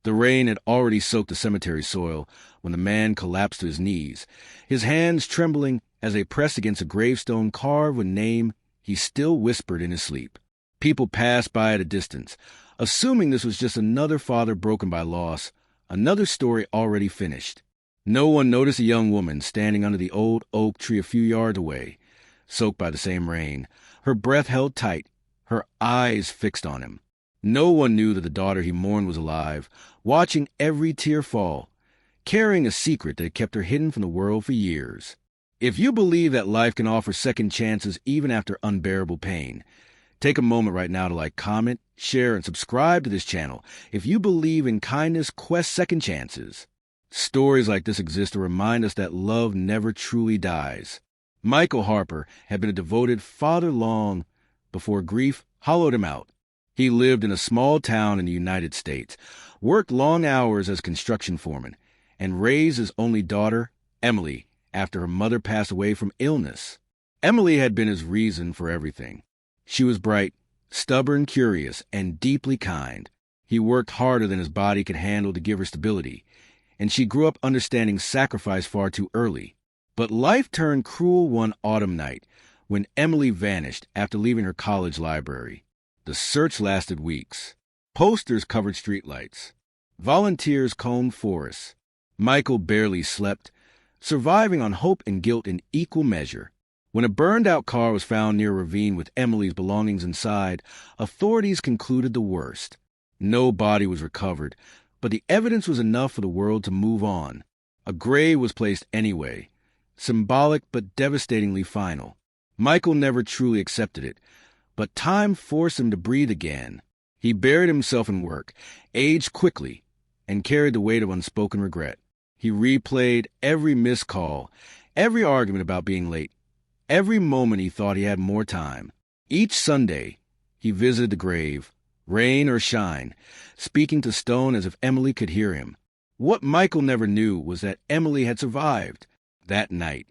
The rain had already soaked the cemetery soil when the man collapsed to his knees, his hands trembling as they pressed against a gravestone carved with a name he still whispered in his sleep. People passed by at a distance, assuming this was just another father broken by loss, another story already finished. No one noticed a young woman standing under the old oak tree a few yards away, soaked by the same rain, her breath held tight, her eyes fixed on him. No one knew that the daughter he mourned was alive, watching every tear fall, carrying a secret that had kept her hidden from the world for years. If you believe that life can offer second chances even after unbearable pain, take a moment right now to like, comment, share, and subscribe to this channel. If you believe in kindness, quest second chances. Stories like this exist to remind us that love never truly dies. Michael Harper had been a devoted father long before grief hollowed him out. He lived in a small town in the United States, worked long hours as construction foreman, and raised his only daughter, Emily, after her mother passed away from illness. Emily had been his reason for everything. She was bright, stubborn, curious, and deeply kind. He worked harder than his body could handle to give her stability, and she grew up understanding sacrifice far too early. But life turned cruel one autumn night when Emily vanished after leaving her college library. The search lasted weeks. Posters covered streetlights. Volunteers combed forests. Michael barely slept, surviving on hope and guilt in equal measure. When a burned-out car was found near a ravine with Emily's belongings inside, authorities concluded the worst. No body was recovered, but the evidence was enough for the world to move on. A grave was placed anyway, symbolic but devastatingly final. Michael never truly accepted it, but time forced him to breathe again. He buried himself in work, aged quickly, and carried the weight of unspoken regret. He replayed every missed call, every argument about being late, every moment he thought he had more time. Each Sunday, he visited the grave, rain or shine, speaking to stone as if Emily could hear him. What Michael never knew was that Emily had survived. That night,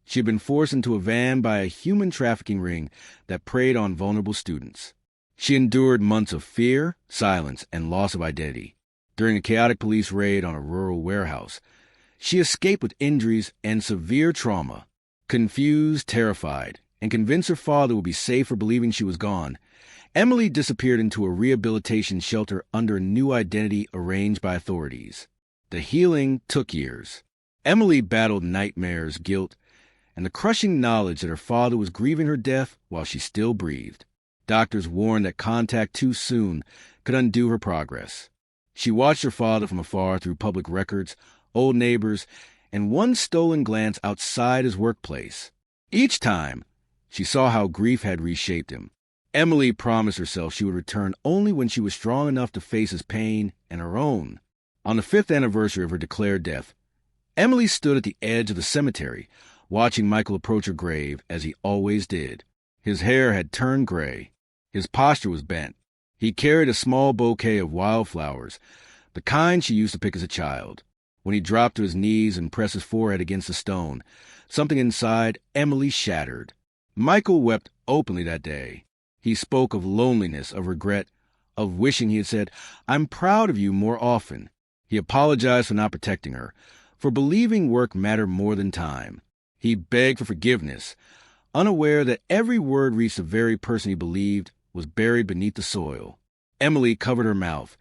she had been forced into a van by a human trafficking ring that preyed on vulnerable students. She endured months of fear, silence, and loss of identity. During a chaotic police raid on a rural warehouse, she escaped with injuries and severe trauma. Confused, terrified, and convinced her father would be safe for believing she was gone, Emily disappeared into a rehabilitation shelter under a new identity arranged by authorities. The healing took years. Emily battled nightmares, guilt, and the crushing knowledge that her father was grieving her death while she still breathed. Doctors warned that contact too soon could undo her progress. She watched her father from afar through public records, old neighbors, and one stolen glance outside his workplace. Each time, she saw how grief had reshaped him. Emily promised herself she would return only when she was strong enough to face his pain and her own. On the 5th anniversary of her declared death, Emily stood at the edge of the cemetery, watching Michael approach her grave as he always did. His hair had turned gray. His posture was bent. He carried a small bouquet of wildflowers, the kind she used to pick as a child. When he dropped to his knees and pressed his forehead against the stone, something inside Emily shattered. Michael wept openly that day. He spoke of loneliness, of regret, of wishing he had said, "I'm proud of you," more often. He apologized for not protecting her, for believing work mattered more than time. He begged for forgiveness, unaware that every word reached the very person he believed was buried beneath the soil. Emily covered her mouth,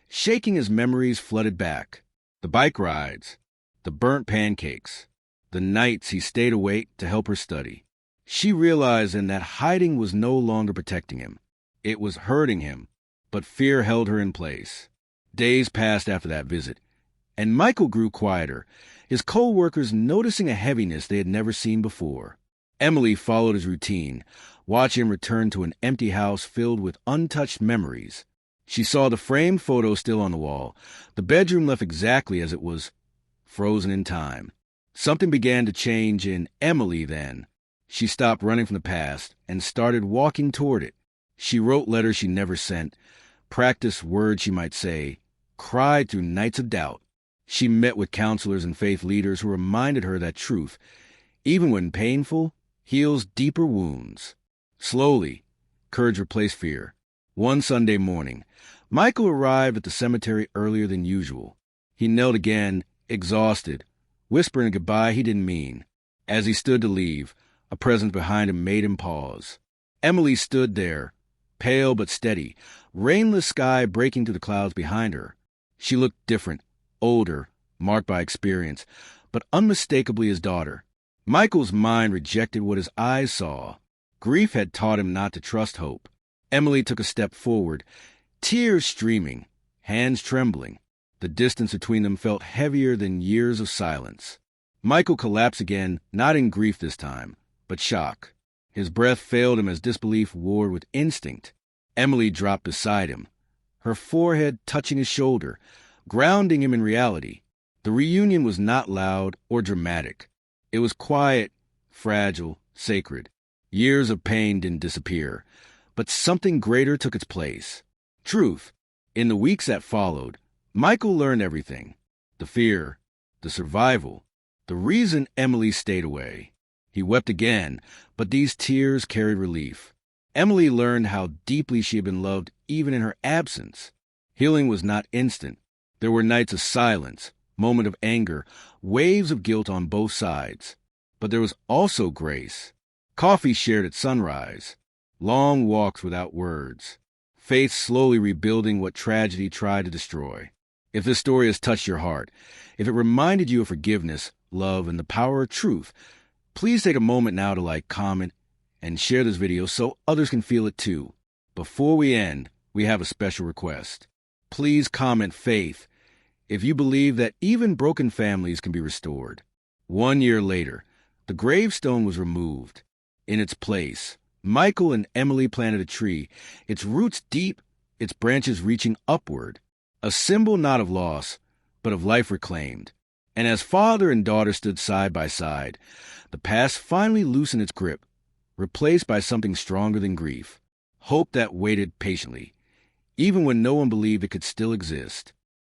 shaking as memories flooded back. The bike rides, the burnt pancakes, the nights he stayed awake to help her study. She realized then that hiding was no longer protecting him. It was hurting him, but fear held her in place. Days passed after that visit, and Michael grew quieter, his co-workers noticing a heaviness they had never seen before. Emily followed his routine, watching him return to an empty house filled with untouched memories. She saw the framed photo still on the wall, the bedroom left exactly as it was, frozen in time. Something began to change in Emily then. She stopped running from the past and started walking toward it. She wrote letters she never sent, practiced words she might say, cried through nights of doubt. She met with counselors and faith leaders who reminded her that truth, even when painful, heals deeper wounds. Slowly, courage replaced fear. One Sunday morning, Michael arrived at the cemetery earlier than usual. He knelt again, exhausted, whispering a goodbye he didn't mean. As he stood to leave, a presence behind him made him pause. Emily stood there, pale but steady, rainless sky breaking through the clouds behind her. She looked different, older, marked by experience, but unmistakably his daughter. Michael's mind rejected what his eyes saw. Grief had taught him not to trust hope. Emily took a step forward, tears streaming, hands trembling. The distance between them felt heavier than years of silence. Michael collapsed again, not in grief this time, but shock. His breath failed him as disbelief warred with instinct. Emily dropped beside him, her forehead touching his shoulder, grounding him in reality. The reunion was not loud or dramatic. It was quiet, fragile, sacred. Years of pain didn't disappear, but something greater took its place. Truth. In the weeks that followed, Michael learned everything. The fear, the survival, the reason Emily stayed away. He wept again, but these tears carried relief. Emily learned how deeply she had been loved even in her absence. Healing was not instant. There were nights of silence, moments of anger, waves of guilt on both sides. But there was also grace. Coffee shared at sunrise. Long walks without words. Faith slowly rebuilding what tragedy tried to destroy. If this story has touched your heart, if it reminded you of forgiveness, love, and the power of truth, please take a moment now to like, comment, and share this video so others can feel it too. Before we end, we have a special request. Please comment faith if you believe that even broken families can be restored. 1 year later, the gravestone was removed. In its place, Michael and Emily planted a tree, its roots deep, its branches reaching upward, a symbol not of loss, but of life reclaimed. And as father and daughter stood side by side, the past finally loosened its grip, replaced by something stronger than grief, hope that waited patiently, even when no one believed it could still exist.